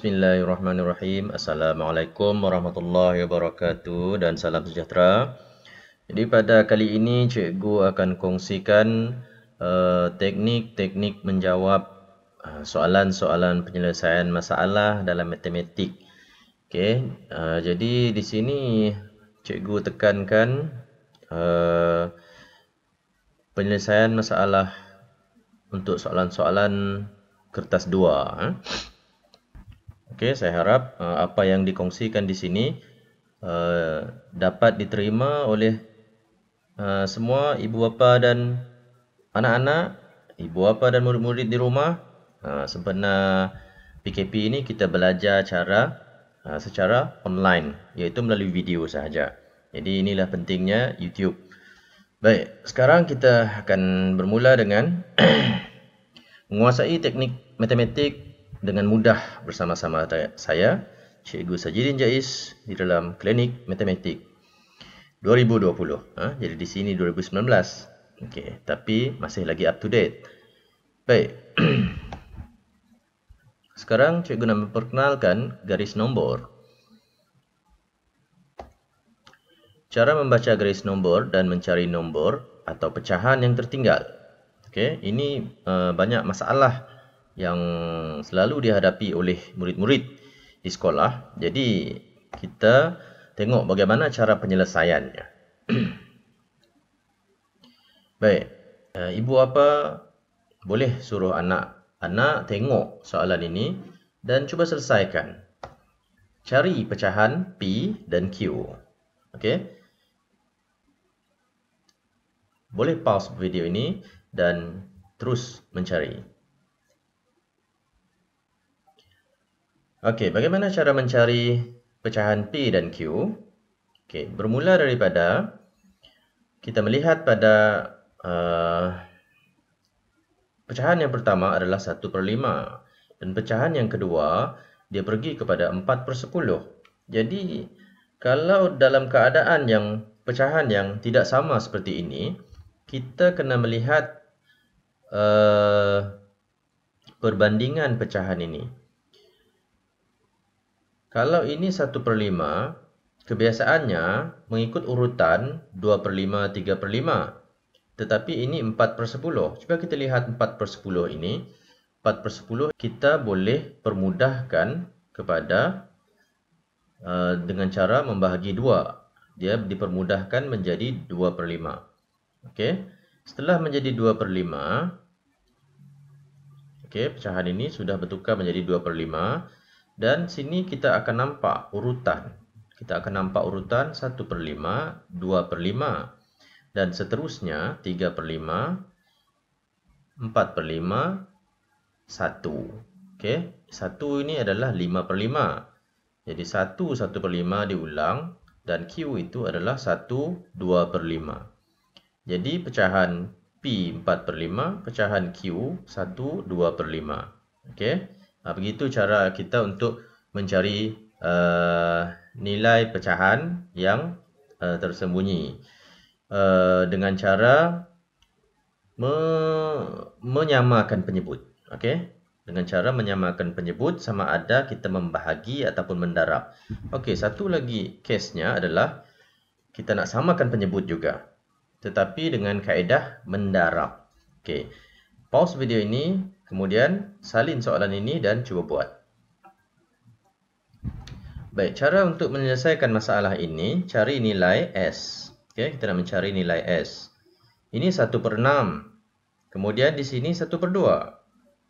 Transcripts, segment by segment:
Bismillahirrahmanirrahim. Assalamualaikum warahmatullahi wabarakatuh dan salam sejahtera. Jadi pada kali ini cikgu akan kongsikan teknik-teknik menjawab soalan-soalan penyelesaian masalah dalam matematik. Okey, jadi di sini cikgu tekankan penyelesaian masalah untuk soalan-soalan kertas 2. Okey, saya harap apa yang dikongsikan di sini dapat diterima oleh semua ibu bapa dan anak-anak, ibu bapa dan murid-murid di rumah. Sempena PKP ini kita belajar secara online, iaitu melalui video sahaja. Jadi inilah pentingnya YouTube. Baik, sekarang kita akan bermula dengan menguasai teknik matematik dengan mudah bersama-sama saya, Cikgu Sajidin Jais, di dalam Klinik Matematik 2020. Jadi di sini 2019. Okey, tapi masih lagi up to date. Baik. Sekarang cikgu nak memperkenalkan garis nombor. Cara membaca garis nombor dan mencari nombor atau pecahan yang tertinggal. Okey, ini banyak masalah yang selalu dihadapi oleh murid-murid di sekolah. Jadi kita tengok bagaimana cara penyelesaiannya. Baik, ibu bapa boleh suruh anak-anak tengok soalan ini dan cuba selesaikan. Cari pecahan P dan Q. Okey. Boleh pause video ini dan terus mencari. Okey, bagaimana cara mencari pecahan P dan Q? Okey, bermula daripada kita melihat pada pecahan yang pertama adalah 1/5 dan pecahan yang kedua dia pergi kepada 4/10. Jadi kalau dalam keadaan yang pecahan yang tidak sama seperti ini, kita kena melihat perbandingan pecahan ini. Kalau ini 1/5, kebiasaannya mengikut urutan 2/5, 3/5. Tetapi ini 4/10. Cuba kita lihat 4/10 ini. 4/10 kita boleh permudahkan kepada dengan cara membahagi 2. Dia dipermudahkan menjadi 2/5. Okey. Setelah menjadi 2/5, okey, pecahan ini sudah bertukar menjadi 2/5. Dan sini kita akan nampak urutan. Kita akan nampak urutan 1/5, 2/5 dan seterusnya 3/5, 4/5, 1. Okey, 1 ini adalah 5/5. Jadi 1/5 diulang dan Q itu adalah 2/5. Jadi pecahan P 4/5, pecahan Q 2/5. Okey. Begitu cara kita untuk mencari nilai pecahan yang tersembunyi dengan cara menyamakan penyebut. Okey, dengan cara menyamakan penyebut sama ada kita membahagi ataupun mendarab. Okey, satu lagi case-nya adalah kita nak samakan penyebut juga, tetapi dengan kaedah mendarab. Okey, pause video ini. Kemudian salin soalan ini dan cuba buat. Baik, cara untuk menyelesaikan masalah ini, cari nilai S. Okey, kita nak mencari nilai S. Ini 1/6. Kemudian di sini 1/2.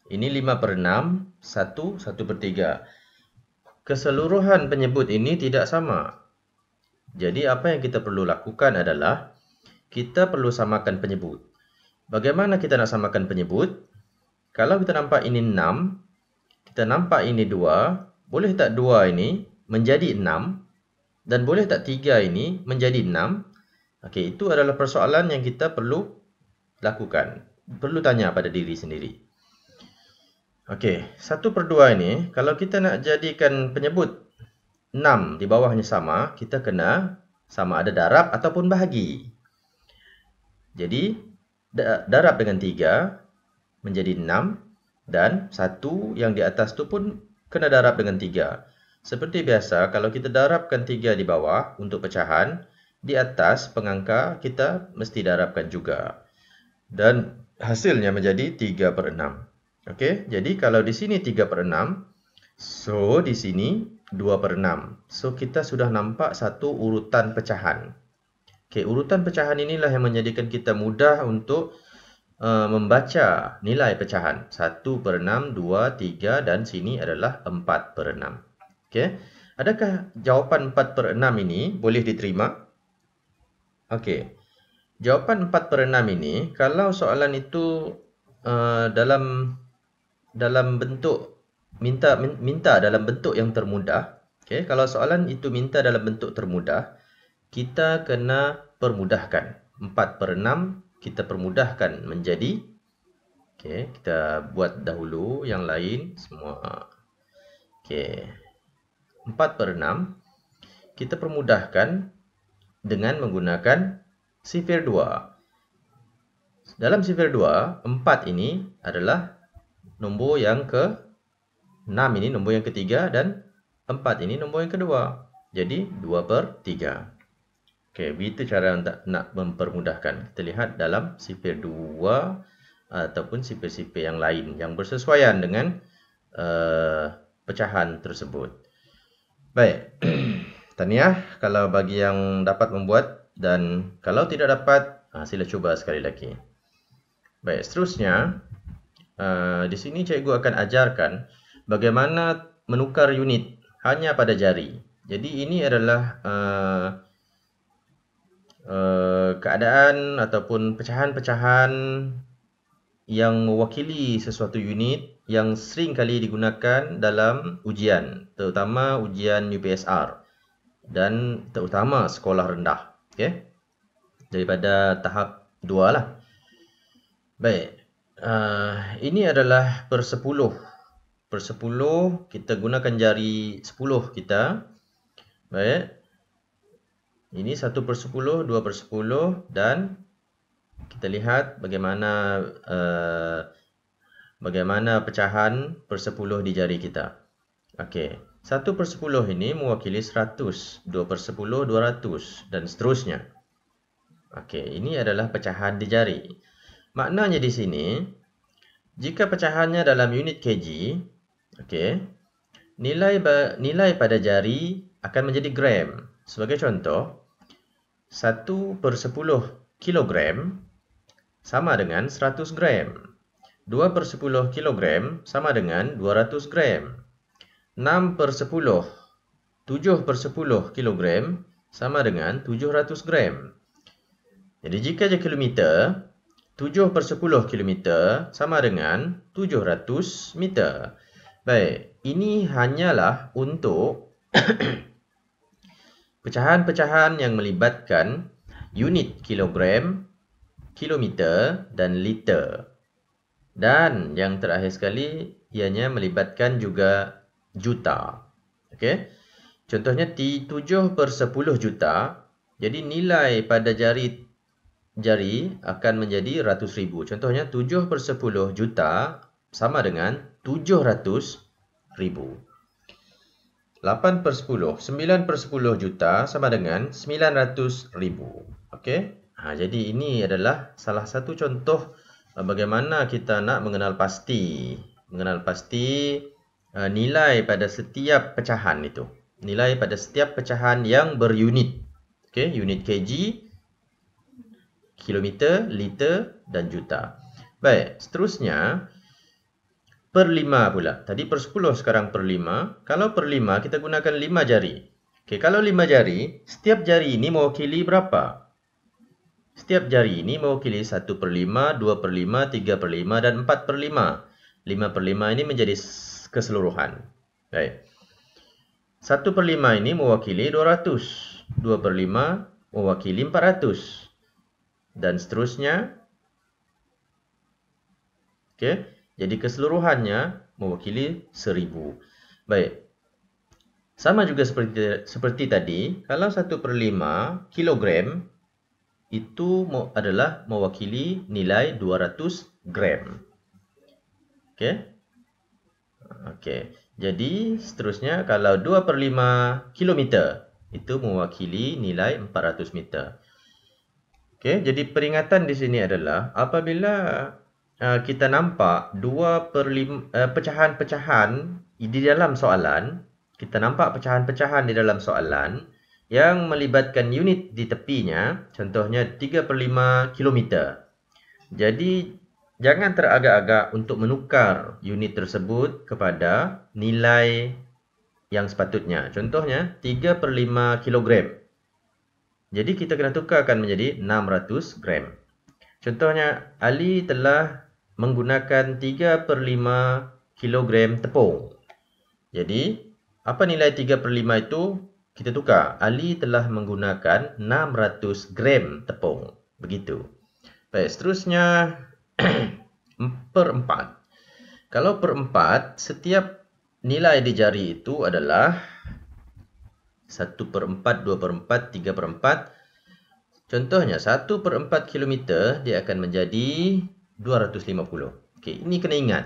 Ini 5/6, 1/3. Keseluruhan penyebut ini tidak sama. Jadi apa yang kita perlu lakukan adalah kita perlu samakan penyebut. Bagaimana kita nak samakan penyebut? Kalau kita nampak ini 6, kita nampak ini 2, boleh tak 2 ini menjadi 6 dan boleh tak 3 ini menjadi 6? Okey, itu adalah persoalan yang kita perlu lakukan. Perlu tanya pada diri sendiri. Okey, 1/2 ini kalau kita nak jadikan penyebut 6 di bawahnya sama, kita kena sama ada darab ataupun bahagi. Jadi darab dengan 3 menjadi 6 dan 1 yang di atas tu pun kena darab dengan 3. Seperti biasa, kalau kita darabkan 3 di bawah untuk pecahan, di atas pengangka kita mesti darabkan juga. Dan hasilnya menjadi 3/6. Okey, jadi kalau di sini 3/6, so di sini 2/6. So kita sudah nampak satu urutan pecahan. Okey, urutan pecahan inilah yang menjadikan kita mudah untuk membaca nilai pecahan. 1/6, 2, 3 dan sini adalah 4/6. Okey, adakah jawapan 4/6 ini boleh diterima? Okey, jawapan 4/6 ini, kalau soalan itu dalam bentuk minta dalam bentuk yang termudah. Okey, kalau soalan itu minta dalam bentuk termudah, kita kena permudahkan. 4/6 kita permudahkan menjadi, okey, kita buat dahulu yang lain semua. Okey, 4/6 kita permudahkan dengan menggunakan sifir 2. Dalam sifir 2, 4 ini adalah nombor yang ke-6, ini nombor yang ketiga, dan 4 ini nombor yang kedua. Jadi 2/3. Okey, begitu cara nak mempermudahkan. Kita lihat dalam sifir 2 ataupun sifir-sifir yang lain yang bersesuaian dengan pecahan tersebut. Baik. Tahniah kalau bagi yang dapat membuat, dan kalau tidak dapat, sila cuba sekali lagi. Baik, seterusnya di sini cikgu akan ajarkan bagaimana menukar unit hanya pada jari. Jadi ini adalah keadaan ataupun pecahan-pecahan yang mewakili sesuatu unit yang sering kali digunakan dalam ujian, terutama ujian UPSR dan terutama sekolah rendah. Okey, daripada tahap 2 lah. Baik, ini adalah per 10. Per 10 kita gunakan jari 10 kita. Baik, ini 1/10, 2/10, dan kita lihat bagaimana pecahan per 10 di jari kita. Okey, 1/10 ini mewakili 100, 2/10 200 dan seterusnya. Okey, ini adalah pecahan di jari. Maknanya di sini, jika pecahannya dalam unit kg, okey, nilai pada jari akan menjadi gram. Sebagai contoh, 1/10 kilogram sama dengan 100 gram. 2/10 kilogram sama dengan 200 gram. 6/10, 7/10 kilogram sama dengan 700 gram. Jadi jika je kilometer, 7/10 kilometer sama dengan 700 meter. Baik, ini hanyalah untuk pecahan-pecahan yang melibatkan unit kilogram, kilometer dan liter. Dan yang terakhir sekali, ianya melibatkan juga juta. Okey. Contohnya 7/10 juta. Jadi nilai pada jari akan menjadi ratus ribu. Contohnya 7/10 juta sama dengan 700 ribu. 8/10, 9/10 juta sama dengan 900 ribu. Okey. Jadi ini adalah salah satu contoh bagaimana kita nak mengenal pasti nilai pada setiap pecahan itu. Nilai pada setiap pecahan yang berunit. Okey, unit kg, kilometer, liter dan juta. Baik, seterusnya per 5 pula. Tadi per 10, sekarang per 5. Kalau per 5, kita gunakan 5 jari. Okey, kalau 5 jari, setiap jari ini mewakili berapa? Setiap jari ini mewakili 1/5, 2/5, 3/5 dan 4/5. 5/5 ini menjadi keseluruhan. Baik. 1/5 ini mewakili 200. 2/5 mewakili 400. Dan seterusnya. Okey. Jadi keseluruhannya mewakili 1000. Baik. Sama juga seperti tadi, kalau 1/5 kilogram itu adalah mewakili nilai 200 gram. Okey. Okey. Jadi seterusnya kalau 2/5 kilometer itu mewakili nilai 400 meter. Okey, jadi peringatan di sini adalah apabila kita nampak 2/5 pecahan-pecahan di dalam soalan, kita nampak pecahan-pecahan di dalam soalan yang melibatkan unit di tepinya, contohnya 3/5 kilometer. Jadi jangan teragak-agak untuk menukar unit tersebut kepada nilai yang sepatutnya. Contohnya 3/5 kilogram. Jadi kita kena tukarkan menjadi 600 gram. Contohnya, Ali telah menggunakan 3/5 kilogram tepung. Jadi, apa nilai 3/5 itu? Kita tukar. Ali telah menggunakan 600 gram tepung. Begitu. Baik, seterusnya per-4. Kalau per-4, setiap nilai di jari itu adalah 1/4, 2/4, 3/4. Contohnya 1/4 kilometer dia akan menjadi 250. Okey, ini kena ingat.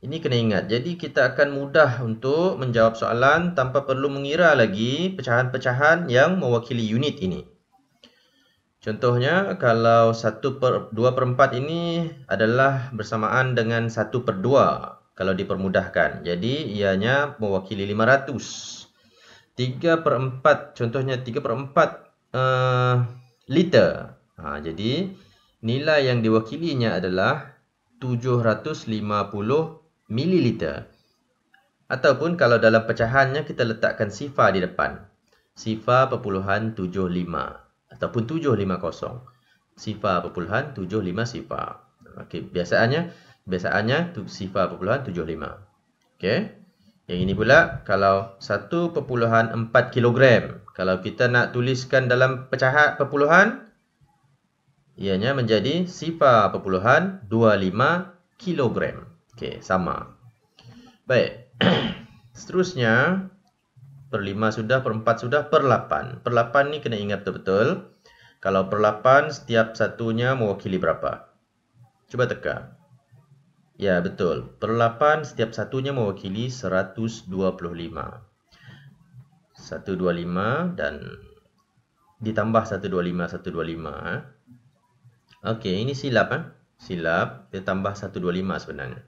Ini kena ingat. Jadi kita akan mudah untuk menjawab soalan tanpa perlu mengira lagi pecahan-pecahan yang mewakili unit ini. Contohnya kalau 2/4 ini adalah bersamaan dengan 1/2 kalau dipermudahkan. Jadi ianya mewakili 500. 3/4, contohnya 3/4 liter. Jadi nilai yang diwakilinya adalah 750 mililiter. Ataupun kalau dalam pecahannya kita letakkan sifar di depan. Sifar .75 ataupun 750. Sifar .75 sifar. Okey, biasaannya sifar .75. Okey. Yang ini pula kalau 1/4 kilogram. Kalau kita nak tuliskan dalam pecahan perpuluhan, ianya menjadi sifar .25 kilogram. Okey, sama. Baik. Seterusnya, per-5 sudah, per-4 sudah, per-8. Per-8 ni kena ingat betul-betul. Kalau per-8, setiap satunya mewakili berapa? Cuba teka. Ya, betul. Per-8, setiap satunya mewakili 125. 125 dan ditambah 125. Okey, ini silap. Silap, dia tambah 125 sebenarnya.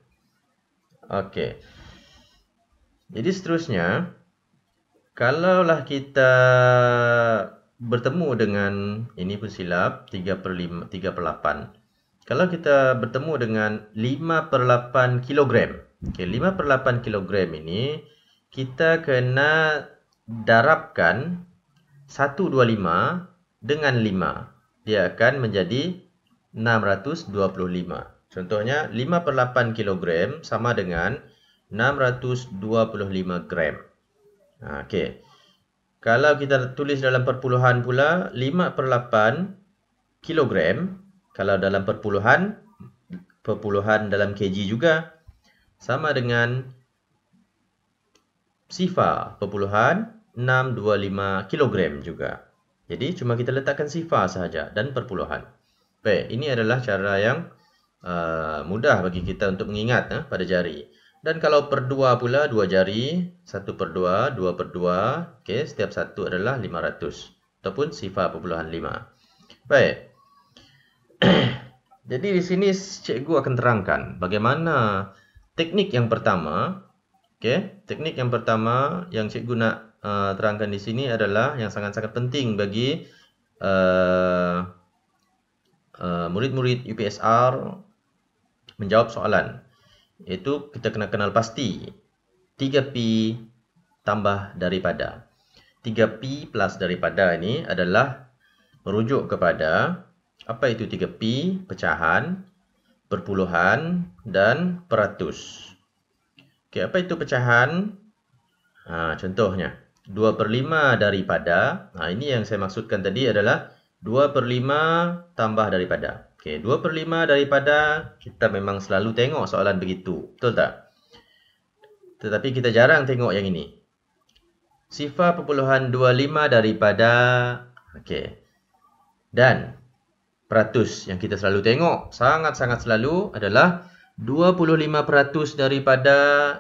Okey. Jadi seterusnya, kalaulah kita bertemu dengan, ini pun silap, 3/8. Kalau kita bertemu dengan 5/8 kilogram. Okey, 5/8 kilogram ini, kita kena darabkan 125 dengan 5. Dia akan menjadi 625. Contohnya 5/8 kilogram sama dengan 625 gram. Okey. Kalau kita tulis dalam perpuluhan pula 5/8 kilogram, kalau dalam perpuluhan dalam kg juga sama dengan sifar .625 kilogram juga. Jadi cuma kita letakkan sifar sahaja dan perpuluhan. Baik, ini adalah cara yang mudah bagi kita untuk mengingat pada jari. Dan kalau per-2 pula, 2 jari, 1/2, 2/2, okey, setiap satu adalah 500 ataupun sifar .5. Baik. Jadi di sini cikgu akan terangkan bagaimana teknik yang pertama. Okey, teknik yang pertama yang cikgu nak terangkan di sini adalah yang sangat-sangat penting bagi murid-murid UPSR menjawab soalan. Iaitu kita kena kenal pasti 3P tambah daripada. 3P plus daripada ini adalah merujuk kepada apa itu 3P? Pecahan, perpuluhan dan peratus. Okey, apa itu pecahan? Contohnya 2/5 daripada. Ini yang saya maksudkan tadi adalah 2/5 tambah daripada. Okey, 2/5 daripada, kita memang selalu tengok soalan begitu. Betul tak? Tetapi kita jarang tengok yang ini. Sifar .25 daripada. Okey. Dan peratus yang kita selalu tengok, sangat-sangat selalu adalah 25% daripada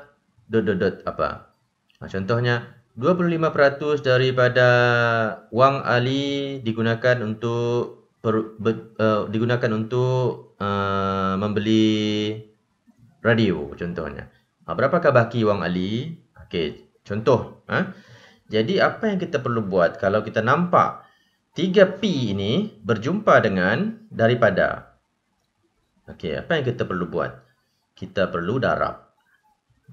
apa. Contohnya 25% daripada wang Ali digunakan untuk membeli radio contohnya. Berapakah baki wang Ali? Okey, contoh. Jadi apa yang kita perlu buat kalau kita nampak 3P ini berjumpa dengan daripada. Okey, apa yang kita perlu buat? Kita perlu darab.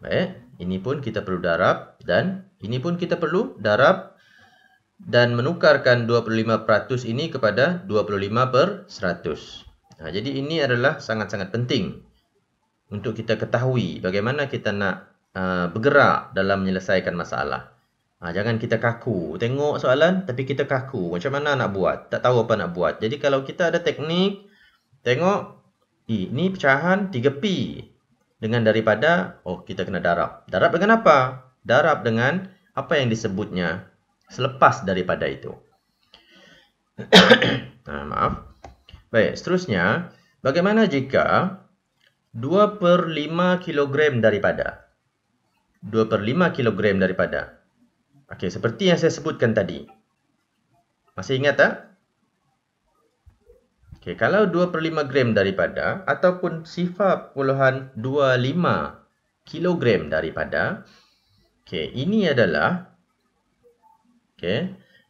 Baik, ini pun kita perlu darab dan ini pun kita perlu darab dan menukarkan 25% ini kepada 25/100. Jadi ini adalah sangat-sangat penting untuk kita ketahui bagaimana kita nak bergerak dalam menyelesaikan masalah. Jangan kita kaku. Tengok soalan tapi kita kaku. Macam mana nak buat? Tak tahu apa nak buat. Jadi kalau kita ada teknik, tengok, ini pecahan 3P. Dengan daripada, kita kena darab. Darab dengan apa? Darab dengan apa yang disebutnya selepas daripada itu. Maaf. Baik, seterusnya, bagaimana jika 2/5 kilogram daripada? 2/5 kilogram daripada. Okey, seperti yang saya sebutkan tadi. Masih ingat tak? Okey, kalau 2/5 gram daripada ataupun 0.25 kilogram daripada, ini adalah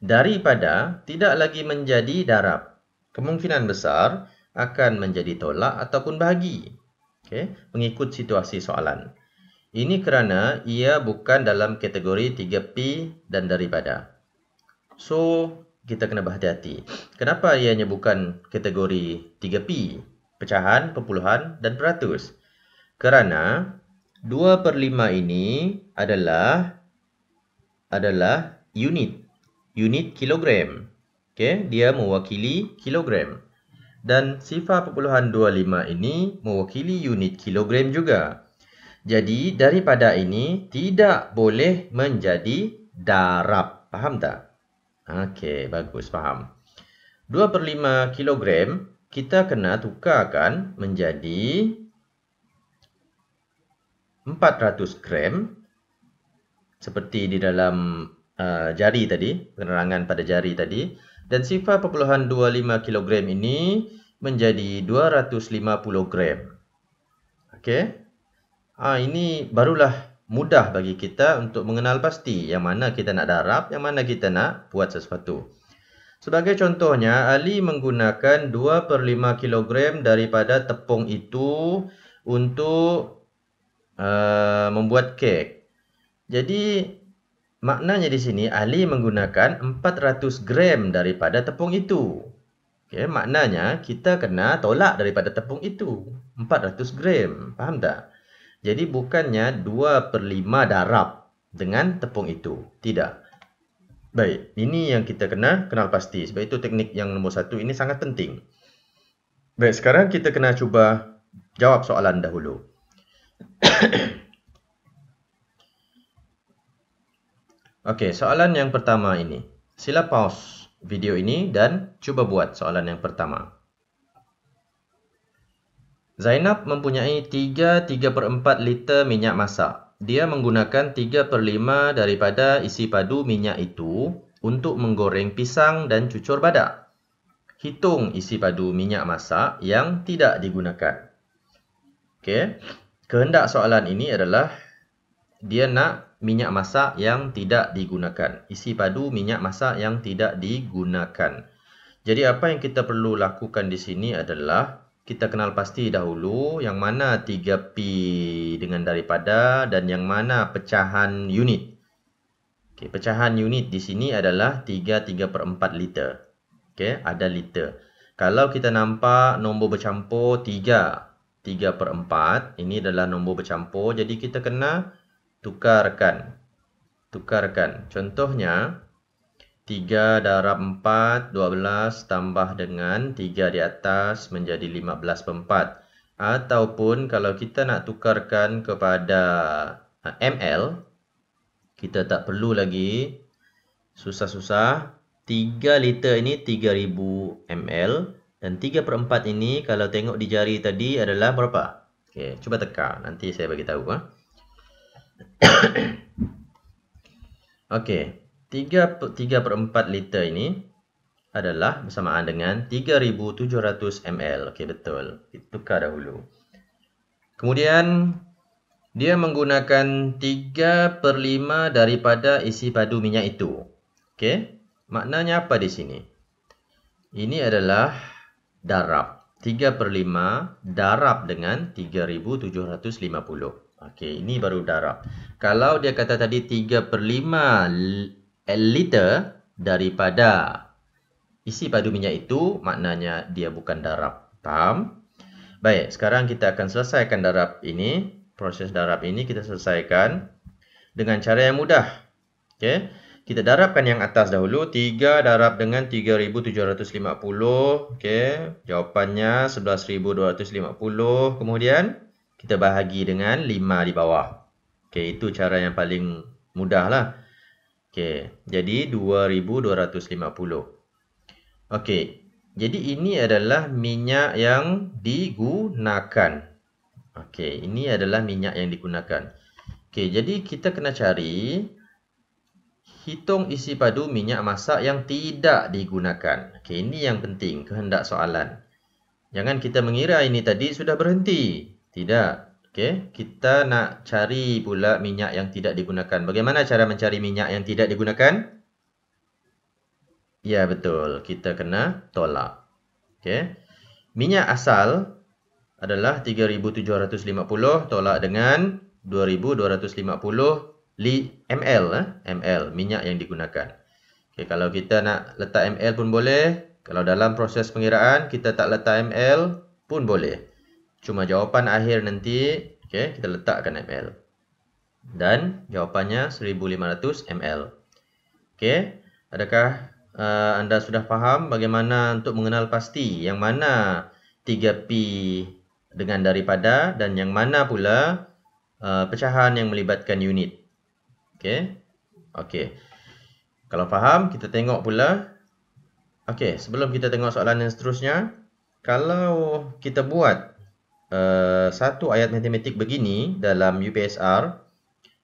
daripada tidak lagi menjadi darab. Kemungkinan besar akan menjadi tolak ataupun bahagi. Mengikut situasi soalan. Ini kerana ia bukan dalam kategori 3P dan daripada. So, kita kena berhati-hati. Kenapa ianya bukan kategori 3P, pecahan, perpuluhan dan peratus? Kerana 2/5 ini adalah unit kilogram. Dia mewakili kilogram. Dan 0.25 ini mewakili unit kilogram juga. Jadi daripada ini tidak boleh menjadi darab. Faham tak? Okey, bagus, faham. 2/5 kilogram kita kena tukarkan menjadi 400 gram seperti di dalam jari tadi, penerangan pada jari tadi, dan 0.25 kilogram ini menjadi 250 gram. Okey. Ini barulah mudah bagi kita untuk mengenal pasti yang mana kita nak darab, yang mana kita nak buat sesuatu. Sebagai contohnya, Ali menggunakan 2/5 kilogram daripada tepung itu untuk membuat kek. Jadi, maknanya di sini Ali menggunakan 400 gram daripada tepung itu. Maknanya kita kena tolak daripada tepung itu. 400 gram. Faham tak? Jadi bukannya 2/5 darab dengan tepung itu. Tidak. Baik, ini yang kita kena kenal pasti. Sebab itu teknik yang nombor 1 ini sangat penting. Baik, sekarang kita kena cuba jawab soalan dahulu. Okey, soalan yang pertama ini. Sila pause video ini dan cuba buat soalan yang pertama. Zainab mempunyai 3/4 liter minyak masak. Dia menggunakan 3/5 daripada isi padu minyak itu untuk menggoreng pisang dan cucur badak. Hitung isi padu minyak masak yang tidak digunakan. Kehendak soalan ini adalah dia nak minyak masak yang tidak digunakan. Isi padu minyak masak yang tidak digunakan. Jadi apa yang kita perlu lakukan di sini adalah kita kenal pasti dahulu yang mana 3P dengan daripada dan yang mana pecahan unit. Pecahan unit di sini adalah 3/4 liter. Ada liter. Kalau kita nampak nombor bercampur 3/4, ini adalah nombor bercampur. Jadi kita kena tukarkan. Contohnya 3/4, 12 tambah dengan 3 di atas menjadi 15/4. Ataupun kalau kita nak tukarkan kepada ml, kita tak perlu lagi susah-susah. 3 liter ini 3000 ml dan 3/4 ini kalau tengok di jari tadi adalah berapa? Cuba teka, nanti saya bagi tahu. Okey, 3/4 liter ini adalah bersamaan dengan 3,700 ml. Okey, betul. Kita tukar dahulu. Kemudian, dia menggunakan 3/5 daripada isi padu minyak itu. Okey, maknanya apa di sini? Ini adalah darab. 3/5 darab dengan 3,750. Okey, ini baru darab. Kalau dia kata tadi 3/5 liter daripada isi padu minyak itu, maknanya dia bukan darab. Faham? Baik, sekarang kita akan selesaikan darab ini. Proses darab ini kita selesaikan dengan cara yang mudah. Okey. Kita darabkan yang atas dahulu. 3 darab dengan 3,750. Okey. Jawapannya 11,250. Kemudian, kita bahagi dengan 5 di bawah. Okey, itu cara yang paling mudah lah. Okey, jadi 2,250. Okey, jadi ini adalah minyak yang digunakan. Okey, ini adalah minyak yang digunakan. Okey, jadi kita kena cari hitung isi padu minyak masak yang tidak digunakan. Okey, ini yang penting, kehendak soalan. Jangan kita mengira ini tadi sudah berhenti. Tidak. Okey, kita nak cari pula minyak yang tidak digunakan. Bagaimana cara mencari minyak yang tidak digunakan? Ya, betul. Kita kena tolak. Okey. Minyak asal adalah 3,750 tolak dengan 2,250 ml, ml minyak yang digunakan. Okay, kalau kita nak letak ml pun boleh. Kalau dalam proses pengiraan kita tak letak ml pun boleh. Cuma jawapan akhir nanti, okay, kita letakkan ml. Dan jawapannya 1,500 ml. Okay, adakah anda sudah faham bagaimana untuk mengenal pasti yang mana 3P dengan daripada dan yang mana pula pecahan yang melibatkan unit? Okey. Okey. Kalau faham, kita tengok pula. Okey, sebelum kita tengok soalan yang seterusnya, kalau kita buat satu ayat matematik begini dalam UPSR,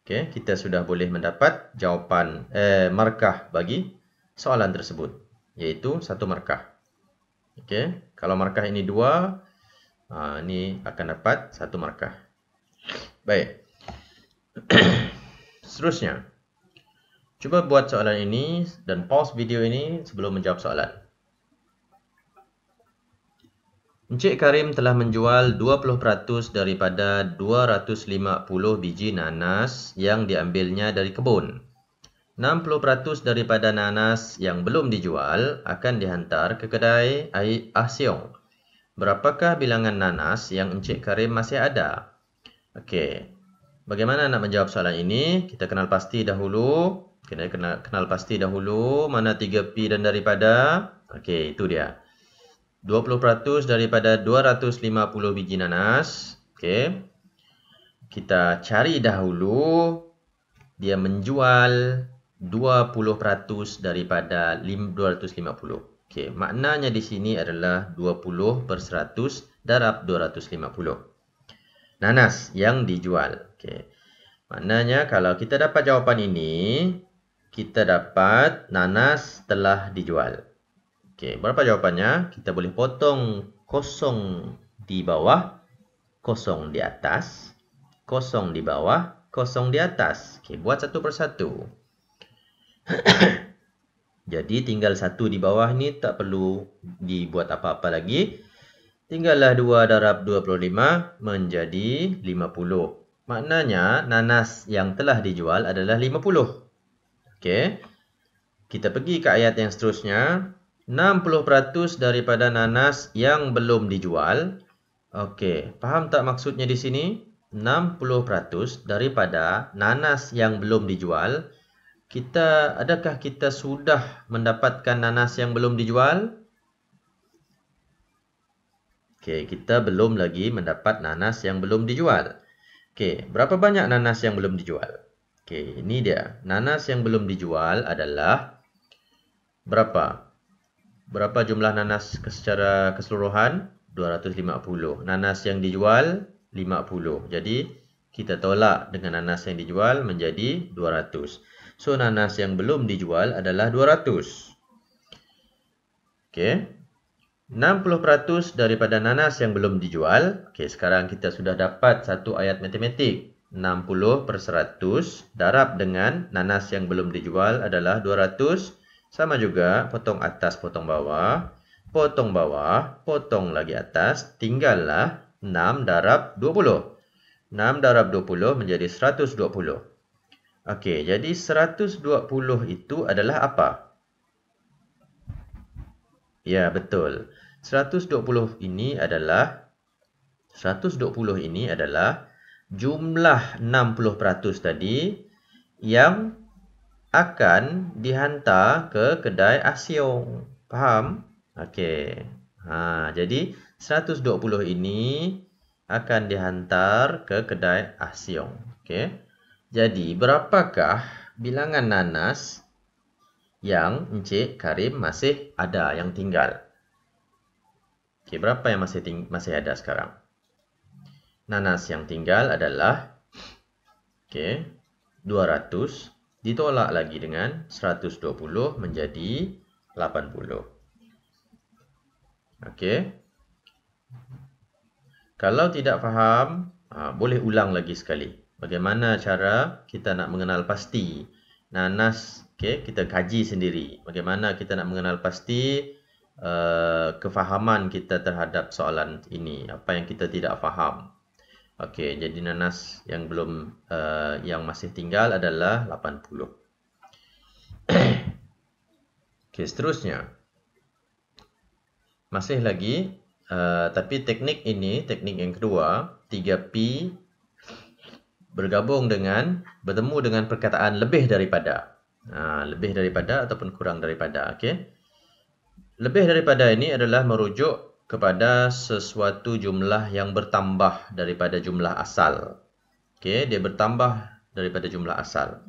okey, kita sudah boleh mendapat jawapan markah bagi soalan tersebut, iaitu 1 markah. Okey, kalau markah ini 2, ini akan dapat 1 markah. Baik. Seterusnya, cuba buat soalan ini dan pause video ini sebelum menjawab soalan. Encik Karim telah menjual 20% daripada 250 biji nanas yang diambilnya dari kebun. 60% daripada nanas yang belum dijual akan dihantar ke kedai Ah Siong. Berapakah bilangan nanas yang Encik Karim masih ada? Okey. Bagaimana nak menjawab soalan ini? Kita kenal pasti dahulu. Kena kenal pasti dahulu mana 3P dan daripada. Okey, itu dia. 20% daripada 250 biji nanas. Okey. Kita cari dahulu dia menjual 20% daripada 250. Okey, maknanya di sini adalah 20 per 100 darab 250. Nanas yang dijual. Okey. Maknanya kalau kita dapat jawapan ini, kita dapat nanas telah dijual. Okey, berapa jawapannya? Kita boleh potong kosong di bawah, kosong di atas, kosong di bawah, kosong di atas. Okey, buat satu persatu. Jadi tinggal 1 di bawah ni tak perlu dibuat apa-apa lagi. Tinggallah 2 darab 25 menjadi 50. Maknanya nanas yang telah dijual adalah 50. Okey. Kita pergi ke ayat yang seterusnya. 60% daripada nanas yang belum dijual. Okey, faham tak maksudnya di sini? 60% daripada nanas yang belum dijual. Adakah kita sudah mendapatkan nanas yang belum dijual? Okey, kita belum lagi mendapat nanas yang belum dijual. Okey, berapa banyak nanas yang belum dijual? Okey, ini dia. Nanas yang belum dijual adalah berapa? Berapa jumlah nanas secara keseluruhan? 250. Nanas yang dijual 50. Jadi kita tolak dengan nanas yang dijual menjadi 200. So, nanas yang belum dijual adalah 200. Okey. 60% daripada nanas yang belum dijual. Okey, sekarang kita sudah dapat satu ayat matematik. 60/100 darab dengan nanas yang belum dijual adalah 200. Sama juga, potong atas, potong bawah. Potong bawah, potong lagi atas. Tinggallah 6 darab 20. 6 darab 20 menjadi 120. Okey, jadi 120 itu adalah apa? Ya, betul. 120 ini adalah jumlah 60% tadi yang akan dihantar ke kedai Asyong. Faham? Okey. Jadi 120 ini akan dihantar ke kedai Asyong. Okey. Jadi, berapakah bilangan nanas yang Encik Karim masih ada yang tinggal? Okey, berapa yang masih ada sekarang? Nanas yang tinggal adalah 200 ditolak lagi dengan 120 menjadi 80. Okey. Kalau tidak faham, boleh ulang lagi sekali. Bagaimana cara kita nak mengenal pasti nanas? Okey, kita kaji sendiri. Bagaimana kita nak mengenal pasti kefahaman kita terhadap soalan ini, apa yang kita tidak faham. Okey, jadi nanas yang belum yang masih tinggal adalah 80. Okey, seterusnya. Masih lagi, tapi teknik ini, teknik yang kedua, 3P bertemu dengan perkataan lebih daripada. Lebih daripada ataupun kurang daripada. Okey. Lebih daripada ini adalah merujuk kepada sesuatu jumlah yang bertambah daripada jumlah asal. Okey, dia bertambah daripada jumlah asal.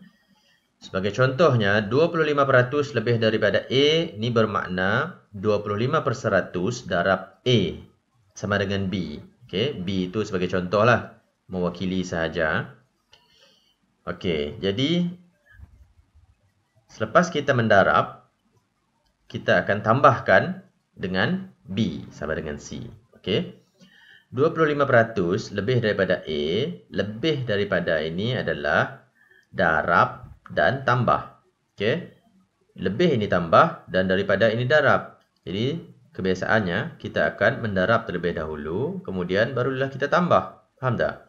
Sebagai contohnya, 25% lebih daripada A ni bermakna 25% darab A sama dengan B. Okey, B itu sebagai contohlah, mewakili sahaja. Okey, jadi selepas kita mendarab, kita akan tambahkan dengan B sama dengan C. Okey. 25% lebih daripada A, lebih daripada ini adalah darab dan tambah. Okey. Lebih ini tambah dan daripada ini darab. Jadi, kebiasaannya kita akan mendarab terlebih dahulu, kemudian barulah kita tambah. Faham tak?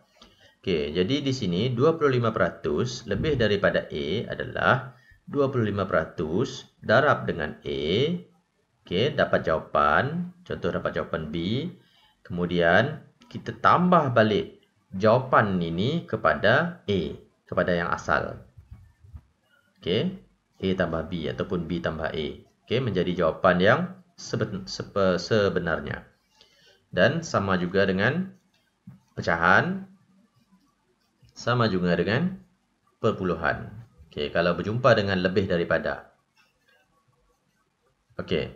Okey, jadi di sini 25% lebih daripada A adalah 25% darab dengan A. Okey, dapat jawapan. Contoh dapat jawapan B. Kemudian kita tambah balik jawapan ini kepada A, kepada yang asal. Okey, A tambah B ataupun B tambah A. Okey, menjadi jawapan yang sebenarnya. Dan sama juga dengan pecahan, sama juga dengan perpuluhan. Okey, kalau berjumpa dengan lebih daripada. Okey.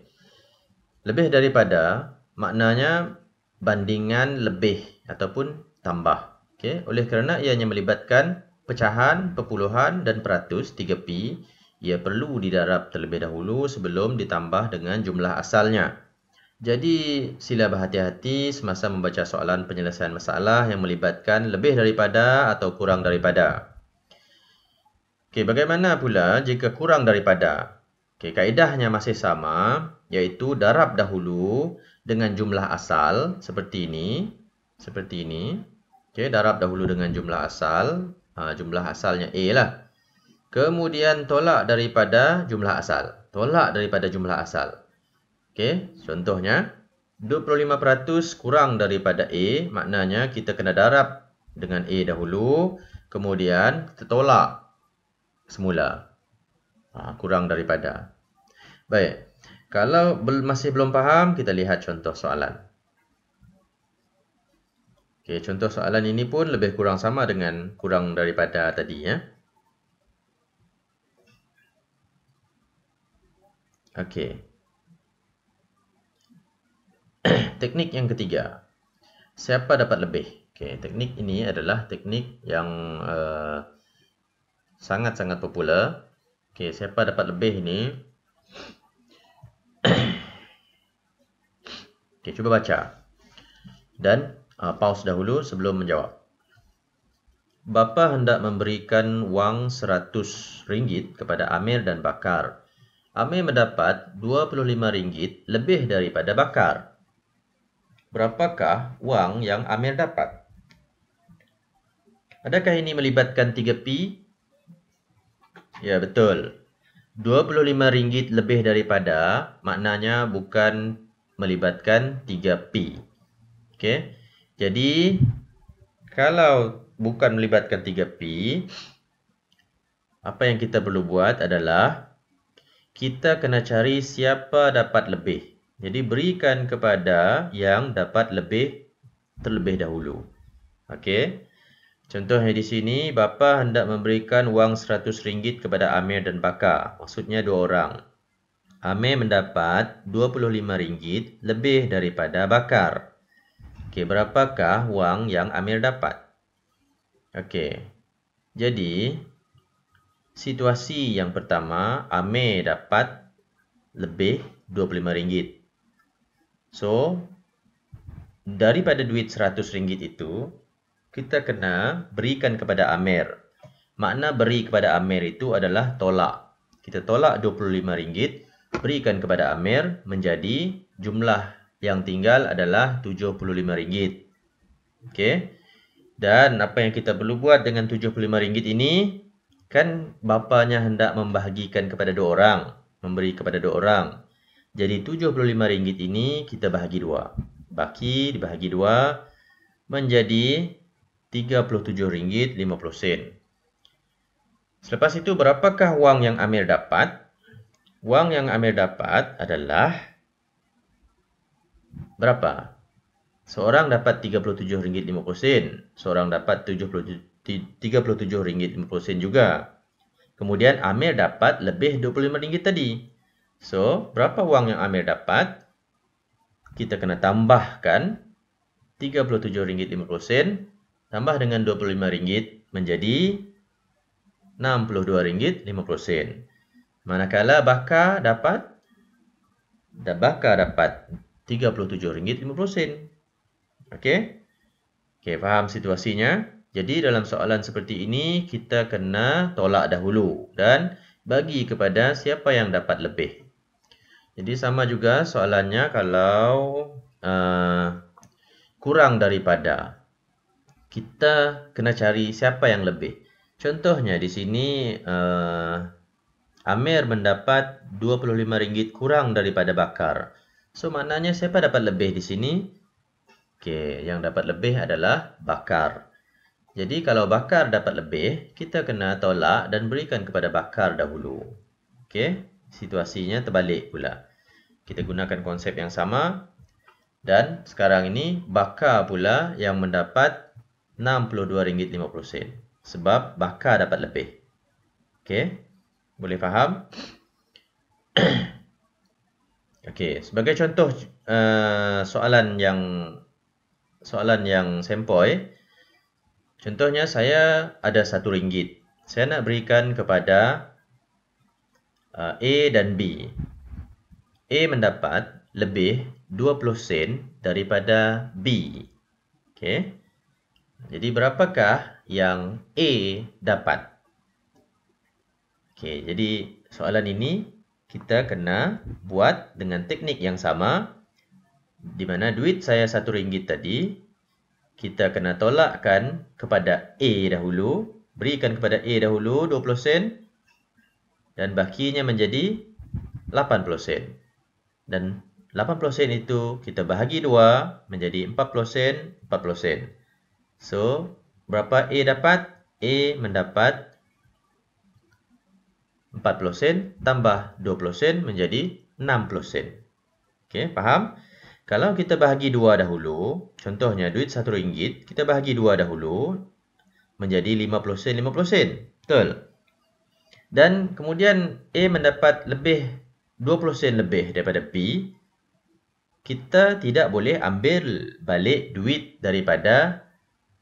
Lebih daripada maknanya bandingan lebih ataupun tambah. Okey, oleh kerana ianya melibatkan pecahan, perpuluhan dan peratus 3P, ia perlu didarab terlebih dahulu sebelum ditambah dengan jumlah asalnya. Jadi, sila berhati-hati semasa membaca soalan penyelesaian masalah yang melibatkan lebih daripada atau kurang daripada. Okey, bagaimana pula jika kurang daripada? Okey, kaedahnya masih sama, iaitu darab dahulu dengan jumlah asal seperti ini. Seperti ini. Okey, darab dahulu dengan jumlah asal. Jumlah asalnya A lah. Kemudian tolak daripada jumlah asal. Tolak daripada jumlah asal. Okey, contohnya 25% kurang daripada A, maknanya kita kena darab dengan A dahulu, kemudian kita tolak semula. Kurang daripada. Baik, kalau masih belum faham, kita lihat contoh soalan. Okey, contoh soalan ini pun lebih kurang sama dengan kurang daripada tadi ya. Okey. Teknik yang ketiga. Siapa dapat lebih? Okey, teknik ini adalah teknik yang sangat-sangat popular. Okey, siapa dapat lebih ini? Okey, cuba baca. Dan pause dahulu sebelum menjawab. Bapa hendak memberikan wang RM100 kepada Amir dan Bakar. Amir mendapat RM25 lebih daripada Bakar. Berapakah wang yang Amir dapat? Adakah ini melibatkan 3P? Ya, betul. RM25 lebih daripada maknanya bukan melibatkan 3P. Okey. Jadi, kalau bukan melibatkan 3P, apa yang kita perlu buat adalah kita kena cari siapa dapat lebih. Jadi, berikan kepada yang dapat lebih terlebih dahulu. Okey. Contohnya di sini, bapa hendak memberikan wang RM100 kepada Amir dan Bakar. Maksudnya dua orang. Amir mendapat RM25 lebih daripada Bakar. Okey, berapakah wang yang Amir dapat? Okey. Jadi, situasi yang pertama, Amir dapat lebih RM25. So, daripada duit RM100 itu, kita kena berikan kepada Amir. Makna beri kepada Amir itu adalah tolak. Kita tolak RM25, berikan kepada Amir, menjadi jumlah yang tinggal adalah RM75. Okey. Dan apa yang kita perlu buat dengan RM75 ini? Kan bapanya hendak membahagikan kepada dua orang. Memberi kepada dua orang. Jadi RM75 ini kita bahagi dua. Baki dibahagi dua menjadi RM37.50. Selepas itu, berapakah wang yang Amir dapat? Wang yang Amir dapat adalah berapa? Seorang dapat RM37.50. Seorang dapat RM37.50 juga. Kemudian Amir dapat lebih RM25 tadi. So, berapa wang yang Amir dapat? Kita kena tambahkan RM37.50 tambah dengan RM25 menjadi RM62.50. Manakala Bakar dapat RM37.50. Okey? Okey, faham situasinya? Jadi dalam soalan seperti ini, kita kena tolak dahulu dan bagi kepada siapa yang dapat lebih. Jadi sama juga soalannya kalau kurang daripada. Kita kena cari siapa yang lebih. Contohnya di sini Amir mendapat RM25 kurang daripada Bakar. So maknanya siapa dapat lebih di sini? Okey, yang dapat lebih adalah Bakar. Jadi kalau Bakar dapat lebih, kita kena tolak dan berikan kepada Bakar dahulu. Okey, situasinya terbalik pula. Kita gunakan konsep yang sama dan sekarang ini Bakar pula yang mendapat RM62.50 sebab Bakar dapat lebih. Okey, boleh faham? Okey, sebagai contoh soalan yang sempoi. Contohnya saya ada RM1. Saya nak berikan kepada A dan B. A mendapat lebih 20 sen daripada B. Okey. Jadi berapakah yang A dapat? Okey, jadi soalan ini kita kena buat dengan teknik yang sama. Di mana duit saya RM1 tadi, kita kena tolakkan kepada A dahulu. Berikan kepada A dahulu 20 sen. Dan bakinya menjadi 80 sen. Dan 80 sen itu kita bahagi 2 menjadi 40 sen, 40 sen. So, berapa A dapat? A mendapat 40 sen tambah 20 sen menjadi 60 sen. Okey, faham? Kalau kita bahagi 2 dahulu, contohnya duit RM1, kita bahagi 2 dahulu menjadi 50 sen, 50 sen. Betul? Dan kemudian A mendapat lebih 20 sen lebih daripada B. Kita tidak boleh ambil balik duit daripada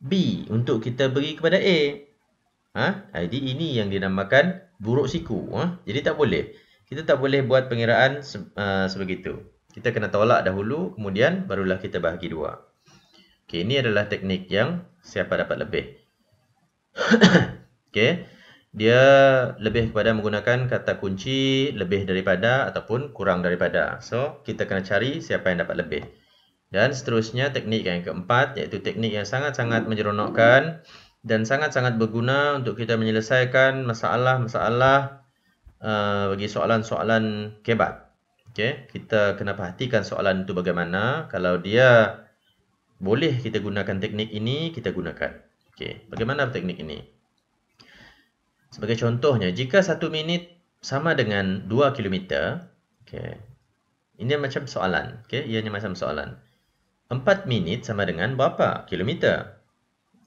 B untuk kita beri kepada A. Jadi ini yang dinamakan buruk siku. Jadi tak boleh. Kita tak boleh buat pengiraan sebegitu. Kita kena tolak dahulu, kemudian barulah kita bahagi 2. Okey, ini adalah teknik yang siapa dapat lebih. Okey. Dia lebih kepada menggunakan kata kunci lebih daripada ataupun kurang daripada. So, kita kena cari siapa yang dapat lebih. Dan seterusnya teknik yang keempat, iaitu teknik yang sangat-sangat menyeronokkan dan sangat-sangat berguna untuk kita menyelesaikan masalah-masalah bagi soalan-soalan kebat. Okay? Kita kena perhatikan soalan itu bagaimana. Kalau dia boleh kita gunakan teknik ini, kita gunakan. Okay. Bagaimana teknik ini? Sebagai contohnya, jika 1 minit sama dengan 2 kilometer, okay, ini macam soalan. Okay? Ianya macam soalan. 4 minit sama dengan berapa kilometer?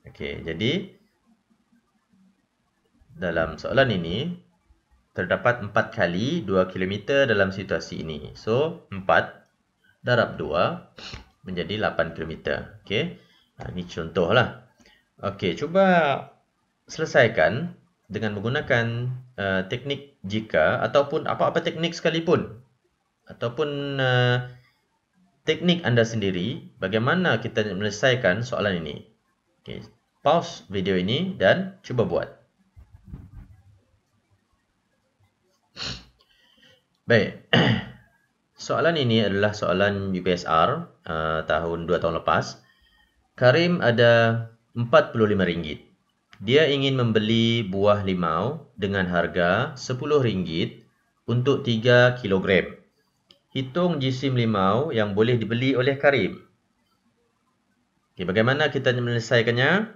Okey, jadi dalam soalan ini terdapat 4 kali 2 kilometer dalam situasi ini. So, 4 darab 2 menjadi 8 kilometer. Okey. Ini contohlah. Okey, cuba selesaikan dengan menggunakan teknik jika ataupun apa-apa teknik sekalipun. Ataupun teknik anda sendiri, bagaimana kita menyelesaikan soalan ini. Okay. Pause video ini dan cuba buat. Baik. Soalan ini adalah soalan UPSR tahun 2 tahun lepas. Karim ada RM45. Dia ingin membeli buah limau dengan harga RM10 untuk 3 kilogram. Hitung jisim limau yang boleh dibeli oleh Karim. Okay, bagaimana kita menyelesaikannya?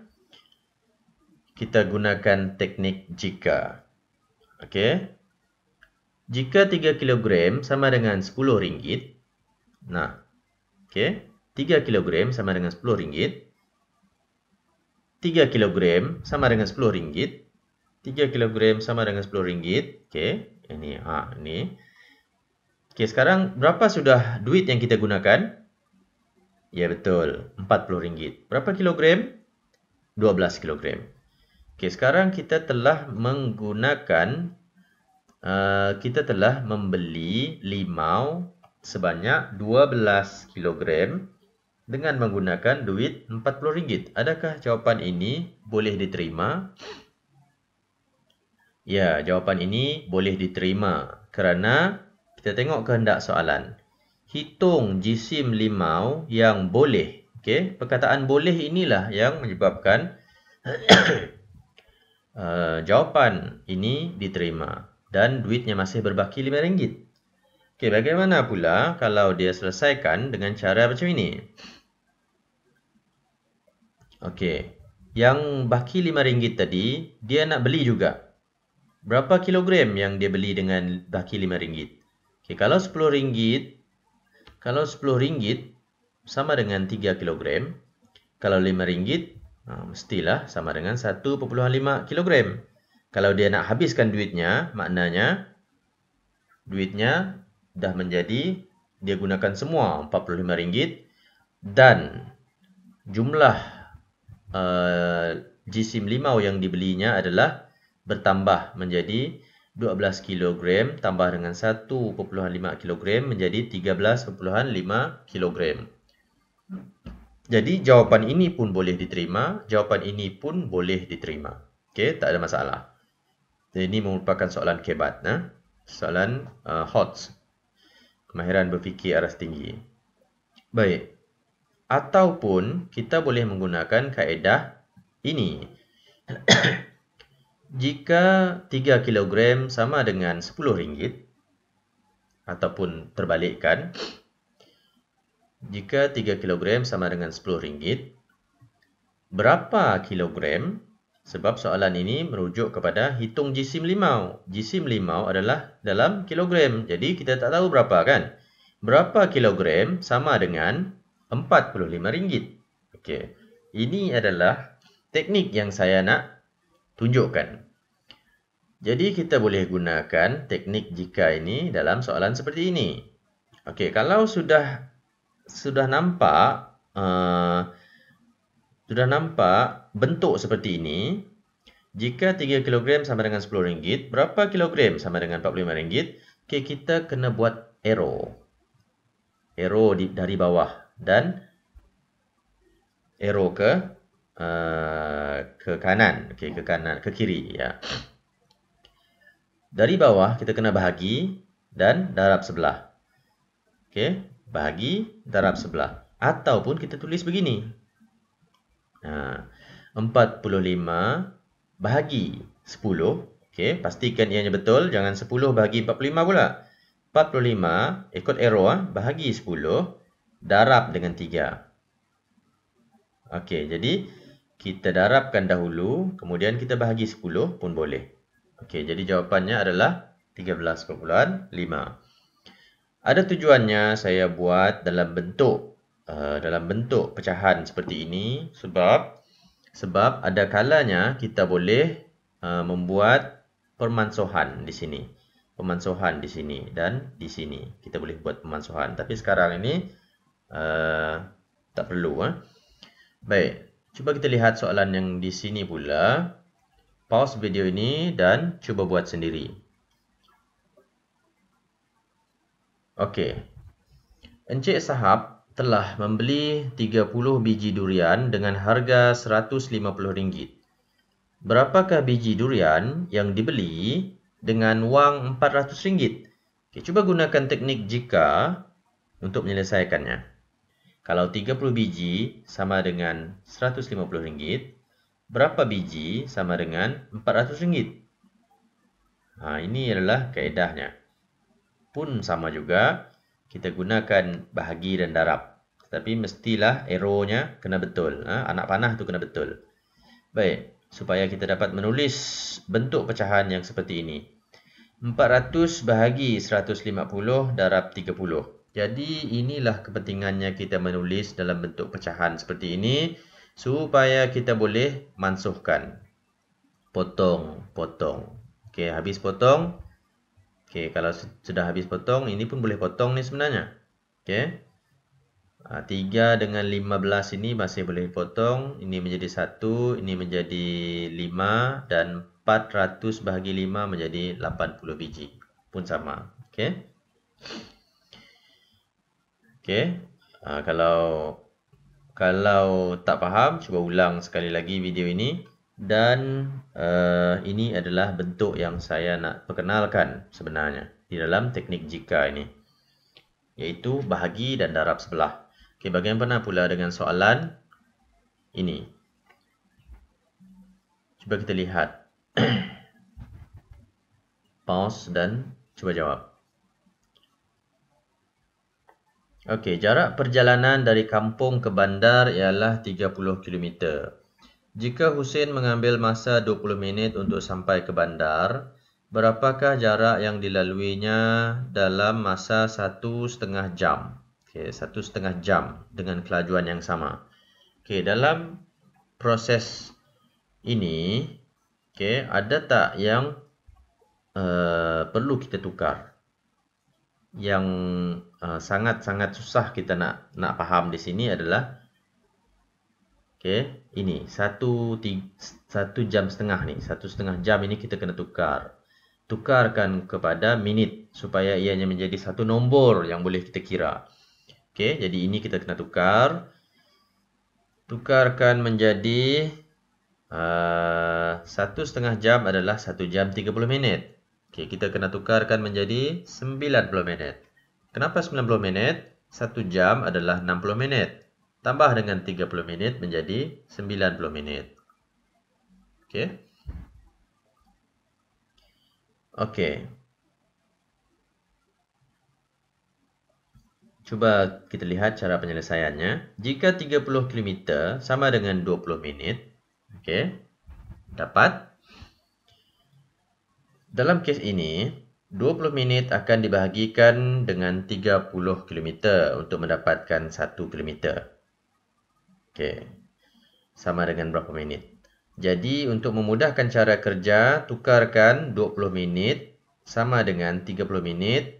Kita gunakan teknik jika. Okay. Jika 3 kilogram sama dengan RM10. Nah. Okay. 3 kilogram sama dengan RM10. 3 kilogram sama dengan RM10. 3 kilogram sama dengan RM10. Okay. Ini. Ini. Okay, sekarang berapa sudah duit yang kita gunakan? Ya, betul. RM40. Berapa kilogram? 12 kilogram. Okay, sekarang kita telah menggunakan, kita telah membeli limau sebanyak 12 kilogram dengan menggunakan duit RM40. Adakah jawapan ini boleh diterima? Ya, jawapan ini boleh diterima kerana kita tengok kehendak soalan. Hitung jisim limau yang boleh. Okay? Perkataan boleh inilah yang menyebabkan jawapan ini diterima. Dan duitnya masih berbaki RM5. Okay, bagaimana pula kalau dia selesaikan dengan cara macam ini? Okay, yang baki RM5 tadi, dia nak beli juga. Berapa kilogram yang dia beli dengan baki RM5? Okay, kalau RM10, sama dengan 3 kilogram. Kalau RM5, mestilah sama dengan 1.5 kilogram. Kalau dia nak habiskan duitnya, maknanya duitnya dah menjadi, dia gunakan semua RM45 dan jumlah jisim limau yang dibelinya adalah bertambah menjadi 12 kilogram tambah dengan 1.5 kilogram menjadi 13.5 kilogram. Jadi jawapan ini pun boleh diterima, jawapan ini pun boleh diterima. Okey, tak ada masalah. Jadi ini merupakan soalan kebat, soalan HOTS, kemahiran berfikir aras tinggi. Baik. Ataupun kita boleh menggunakan kaedah ini. Jika 3 kilogram sama dengan RM10, ataupun terbalikkan, jika 3 kilogram sama dengan RM10, berapa kilogram? Sebab soalan ini merujuk kepada hitung jisim limau. Jisim limau adalah dalam kilogram. Jadi kita tak tahu berapa, kan? Berapa kilogram sama dengan RM45. Okey. Ini adalah teknik yang saya nak tunjukkan. Jadi kita boleh gunakan teknik jika ini dalam soalan seperti ini. Okey, kalau sudah nampak Sudah nampak bentuk seperti ini. Jika 3 kg sama dengan RM10, berapa kilogram sama dengan RM45? Okay, kita kena buat arrow. Arrow dari bawah dan arrow ke kanan. Okay, ke kanan, ke kiri. Ya. Dari bawah kita kena bahagi dan darab sebelah. Okay, bahagi, darab sebelah. Ataupun kita tulis begini. 45 bahagi 10. Okay, pastikan ianya betul. Jangan 10 bahagi 45 pula. 45, ikut arrow, bahagi 10, darab dengan 3. Okey, jadi kita darabkan dahulu, kemudian kita bahagi 10 pun boleh. Okey, jadi jawapannya adalah 13,5. Ada tujuannya saya buat dalam bentuk pecahan seperti ini sebab ada kalanya kita boleh membuat pemansuhan di sini. Pemansuhan di sini dan di sini. Kita boleh buat pemansuhan. Tapi sekarang ini tak perlu. Baik, cuba kita lihat soalan yang di sini pula. Pause video ini dan cuba buat sendiri. Okey. Encik Sahab telah membeli 30 biji durian dengan harga RM150. Berapakah biji durian yang dibeli dengan wang RM400? Okay, cuba gunakan teknik jika untuk menyelesaikannya. Kalau 30 biji sama dengan RM150, berapa biji sama dengan RM400? Ini adalah kaedahnya. Pun sama juga, kita gunakan bahagi dan darab. Tetapi mestilah arrow-nya kena betul. Anak panah tu kena betul. Baik. Supaya kita dapat menulis bentuk pecahan yang seperti ini. 400 bahagi 150 darab 30. Jadi inilah kepentingannya kita menulis dalam bentuk pecahan seperti ini. Supaya kita boleh mansuhkan. Potong, potong. Okey, habis potong. Okey, kalau sudah habis potong, ini pun boleh potong ni sebenarnya. Okey. 3 dengan 15 ini masih boleh potong. Ini menjadi 1, ini menjadi 5 dan 400 bahagi 5 menjadi 80 biji. Pun sama. Okey. Okey. Kalau tak faham, cuba ulang sekali lagi video ini. Dan ini adalah bentuk yang saya nak perkenalkan sebenarnya di dalam teknik jika ini. Iaitu bahagi dan darab sebelah. Okey, bagaimana pula dengan soalan ini? Cuba kita lihat. Pause dan cuba jawab. Okey, jarak perjalanan dari kampung ke bandar ialah 30 km. Jika Hussein mengambil masa 20 minit untuk sampai ke bandar, berapakah jarak yang dilaluinya dalam masa 1,5 jam? Okey, 1,5 jam dengan kelajuan yang sama. Okey, dalam proses ini, okey, ada tak yang perlu kita tukar? Yang sangat-sangat susah kita nak faham di sini adalah okey, ini 1 jam setengah ni, 1,5 jam ini kita kena tukar. Tukarkan kepada minit supaya ianya menjadi satu nombor yang boleh kita kira. Okey, jadi ini kita kena tukar. Tukarkan menjadi 1,5 jam adalah 1 jam 30 minit. Okey, kita kena tukarkan menjadi 90 minit. Kenapa 90 minit? 1 jam adalah 60 minit. Tambah dengan 30 minit menjadi 90 minit. Okey. Okey. Cuba kita lihat cara penyelesaiannya. Jika 30 km sama dengan 20 minit, okey, dapat. Dalam kes ini, 20 minit akan dibahagikan dengan 30 km untuk mendapatkan 1 km. Okey, sama dengan berapa minit? Jadi, untuk memudahkan cara kerja, tukarkan 20 minit sama dengan 30 minit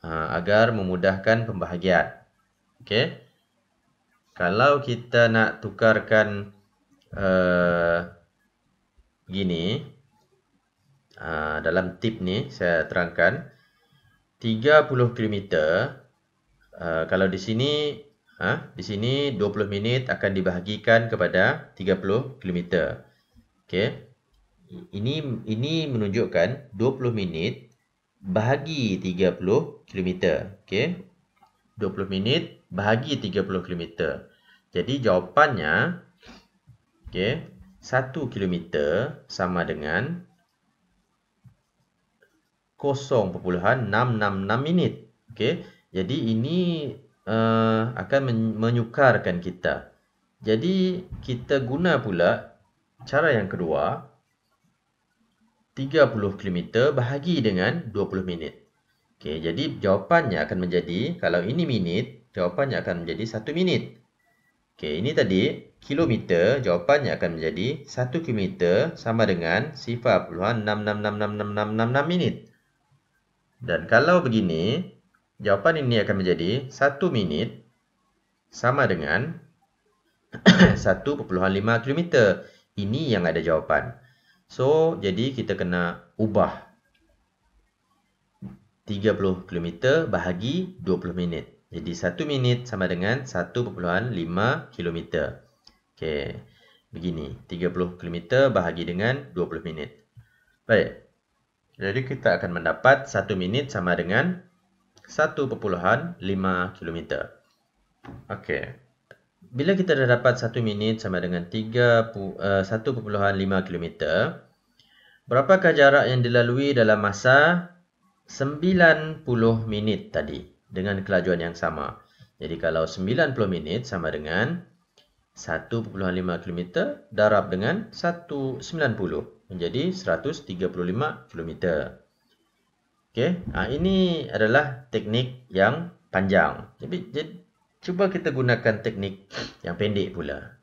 agar memudahkan pembahagian. Okey. Kalau kita nak tukarkan gini, dalam tip ni saya terangkan 30 km. Kalau di sini 20 minit akan dibahagikan kepada 30 km. Okey. Ini menunjukkan 20 minit bahagi 30 km. Okey. 20 minit bahagi 30 km. Jadi jawapannya, okey, 1 km sama dengan 0.666 minit. Okey. Jadi ini akan menyukarkan kita. Jadi kita guna pula cara yang kedua, 30 km bahagi dengan 20 minit. Okey, jadi jawapannya akan menjadi, kalau ini minit, jawapannya akan menjadi 1 minit. Okey, ini tadi kilometer, jawapannya akan menjadi 1 km sama dengan 0.6666666 minit. Dan kalau begini, jawapan ini akan menjadi 1 minit sama dengan 1.5 km. Ini yang ada jawapan. So, jadi kita kena ubah 30 km bahagi 20 minit. Jadi 1 minit sama dengan 1.5 km. Okey, begini. 30 km bahagi dengan 20 minit. Baik. Jadi kita akan mendapat 1 minit sama dengan 1.5 km. Okey. Bila kita dah dapat 1 minit sama dengan 1.5 km, berapakah jarak yang dilalui dalam masa 90 minit tadi dengan kelajuan yang sama? Jadi kalau 90 minit sama dengan 1.5 km darab dengan 190 menjadi 135 km. Okey, ini adalah teknik yang panjang. Jadi cuba kita gunakan teknik yang pendek pula.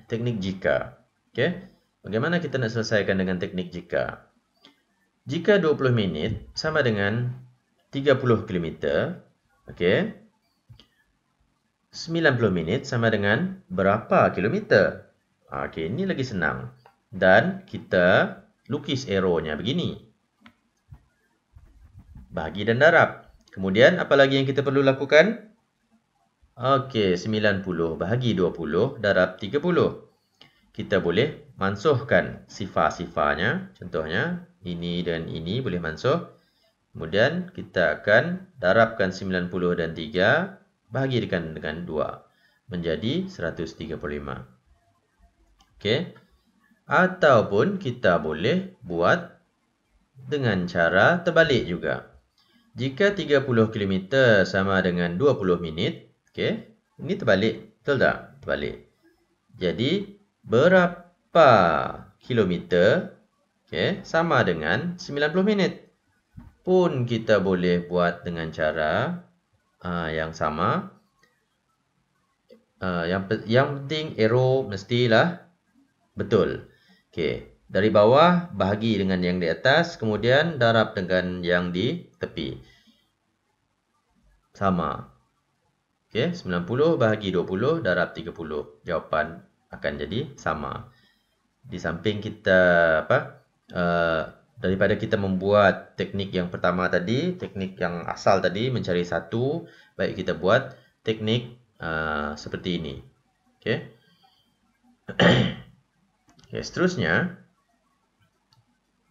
Teknik jika. Okey, bagaimana kita nak selesaikan dengan teknik jika? Jika 20 minit sama dengan 30 km, okey, 90 minit sama dengan berapa kilometer? Okey, ini lagi senang. Dan kita lukis arrow-nya begini. Bahagi dan darab. Kemudian apa lagi yang kita perlu lakukan? Okey, 90 bahagi 20 darab 30. Kita boleh mansuhkan sifar-sifarnya. Contohnya, ini dan ini boleh mansuh. Kemudian kita akan darabkan 90 dan 3, bahagikan dengan 2. Menjadi 135. Okey. Ataupun kita boleh buat dengan cara terbalik juga. Jika 30 km sama dengan 20 minit, okey, ini terbalik, betul tak? Terbalik. Jadi, berapa kilometer, okey, sama dengan 90 minit? Pun kita boleh buat dengan cara yang sama. Yang penting arrow mestilah betul. Okey. Dari bawah, bahagi dengan yang di atas. Kemudian, darab dengan yang di tepi. Sama. Okey, 90 bahagi 20, darab 30. Jawapan akan jadi sama. Di samping kita, daripada kita membuat teknik yang pertama tadi, teknik yang asal tadi, mencari satu, baik kita buat teknik seperti ini. Okey. Okay, seterusnya,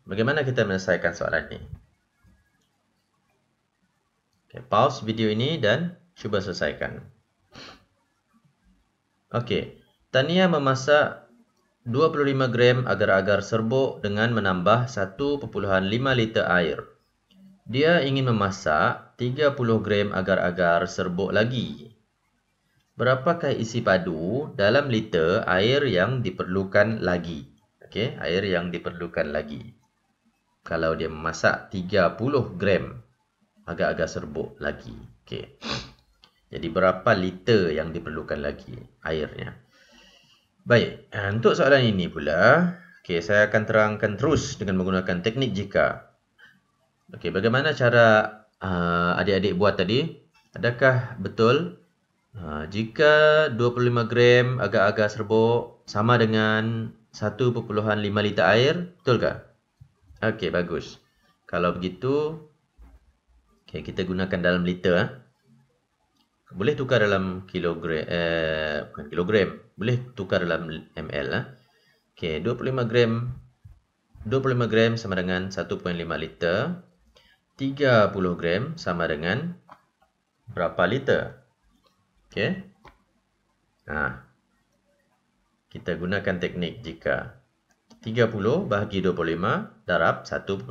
bagaimana kita menyelesaikan soalan ini? Okay, pause video ini dan cuba selesaikan. Okey, Tania memasak 25 gram agar-agar serbuk dengan menambah 1.5 liter air. Dia ingin memasak 30 gram agar-agar serbuk lagi. Berapakah isi padu dalam liter air yang diperlukan lagi? Okey, air yang diperlukan lagi. Kalau dia memasak 30 gram agar-agar serbuk lagi. Okey. Jadi berapa liter yang diperlukan lagi airnya? Baik, untuk soalan ini pula, okey, saya akan terangkan terus dengan menggunakan teknik jika. Okey, bagaimana cara adik-adik buat tadi? Adakah betul Jika 25 gram agar-agar serbuk sama dengan 1.5 liter air, betulkah? Okey, bagus. Kalau begitu, okay, kita gunakan dalam liter. Boleh tukar dalam kilogram, bukan kilogram, boleh tukar dalam ml. Okey, 25 gram sama dengan 1.5 liter. 30 gram sama dengan berapa liter? Okey. Kita gunakan teknik jika 30 bahagi 25 darab 1.5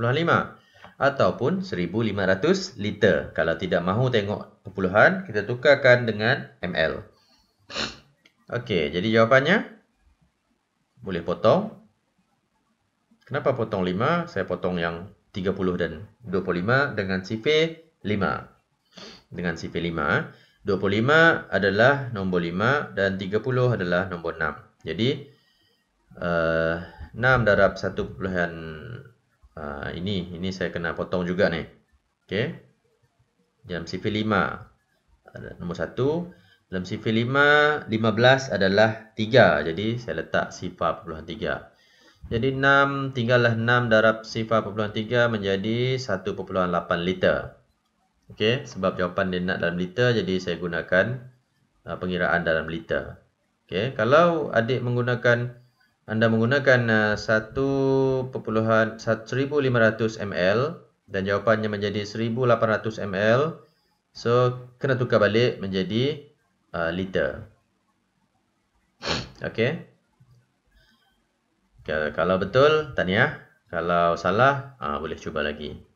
ataupun 1.500 liter. Kalau tidak mahu tengok perpuluhan, kita tukarkan dengan ml. Okey, jadi jawapannya boleh potong. Kenapa potong 5? Saya potong yang 30 dan 25 dengan sifir 5. Dengan sifir 5. 25 adalah nombor 5 dan 30 adalah nombor 6. Jadi 6 darab 1 puluhan ini saya kena potong juga ni. Okey. Dalam sifir 5 nombor 1, dalam sifir 5 15 adalah 3. Jadi saya letak 0.3. Jadi 6 tinggallah 6 darab 0.3 menjadi 1.8 liter. Okey, sebab jawapan dia nak dalam liter, jadi saya gunakan pengiraan dalam liter. Okey, kalau anda menggunakan 1.1500 ml dan jawapannya menjadi 1.800 ml, so kena tukar balik menjadi liter. Okey. Kalau betul, tahniah. Kalau salah, boleh cuba lagi.